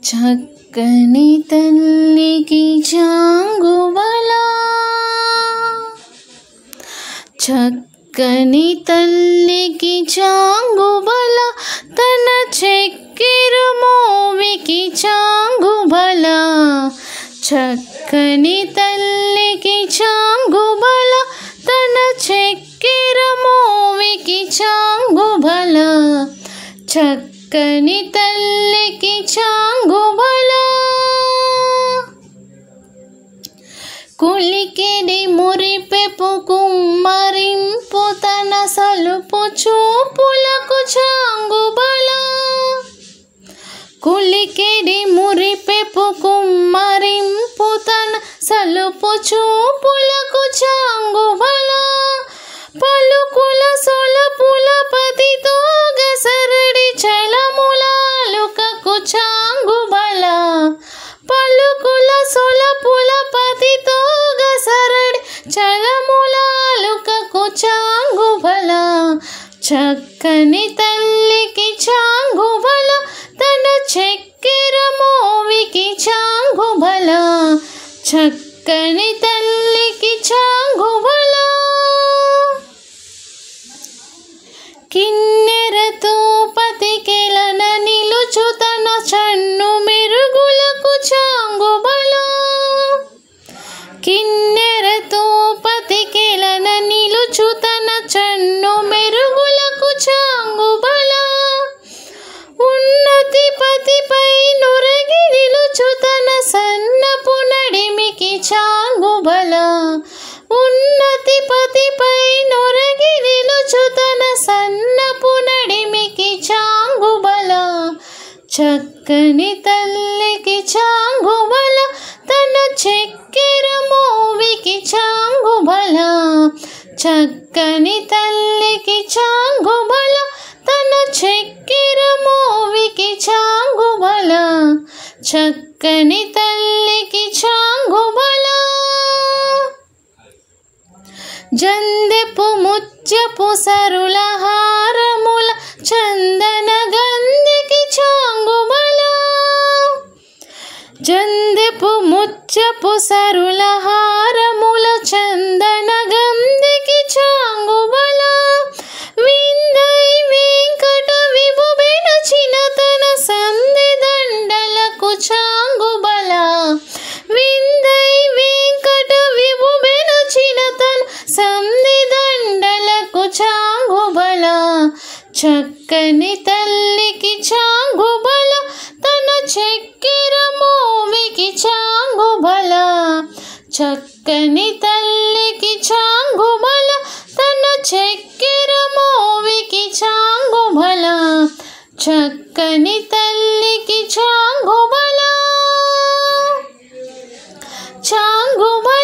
చక్కని తల్లికి చాంగుబల, చక్కని తల్లికి చాంగుబల, తన చక్కెర మోవికి చాంగుబల. చక్కని తల్లికి చాంగుబల, తన చక్కెర మోవికి చాంగుబల. చక్కని తల్లికి చాంగుబల. కులికెడి మురిపెపు కుమ్మరింపు తన సలుపు చూపులకు చాంగుబల. కులికెడి మురిపెపు కుమ్మరింపు తన సలుపు చూపులకు చాంగుబల. పలుకుల సొలపుల పతితో గసరడి చలములాలుకకు చాంగుబల. పలుకుల సొలపుల పతితో గసరడి చలములాలుకకు చాంగుబల. చక్కని తల్లికి చాంగుబల, తన చక్కెర మోవికి చాంగుబల. చక్కని తల్లికి చాంగుబల. కిన్నెరతో పతికెలన నిలుచు తన చన్ను మెరుగులకు చాంగుబల. కిన్నెరతో పతికెలన నిలుచు తన చన్ను మెరుగులకు చాంగుబల. ఉన్నతి పతిపై నొరగి నిలుచు తన సన్నపు నడిమికి చాంగుబల. ఉన్నతి పతిపై నొరగి నిలుచు తన సన్నపు నడిమికి చాంగుబల. చక్కని తల్లికి చాంగుబల, తన చక్కెర మోవికి చాంగుబల. చక్కని తల్లికి చాంగుబల, తన చక్కెర మోవికి చాంగుబల. చక్కని తల్లికి చాంగుబల. జందెపు ముత్యపు సరుల హారముల చందన గంధికి చాంగుబల. జందెపు ముత్యపు సరుల హారముల చందన గంధికి చాంగుబల. విందై వెంకట విభుబెన చినతన సంధి దండలకు చాంగుబల. విందై వెంకట విభుబెన చినతన సంధి దండలకు చాంగుబల. చక్కని తల్లికి చాంగుబల, తన చక్కెర మోవికి చాంగుబల. చక్కని తల్లికి చాంగుబల, తన చక్కెర మోవికి చాంగుబల. చక్కని తల్లికి చాంగుబల. చాంగుబల.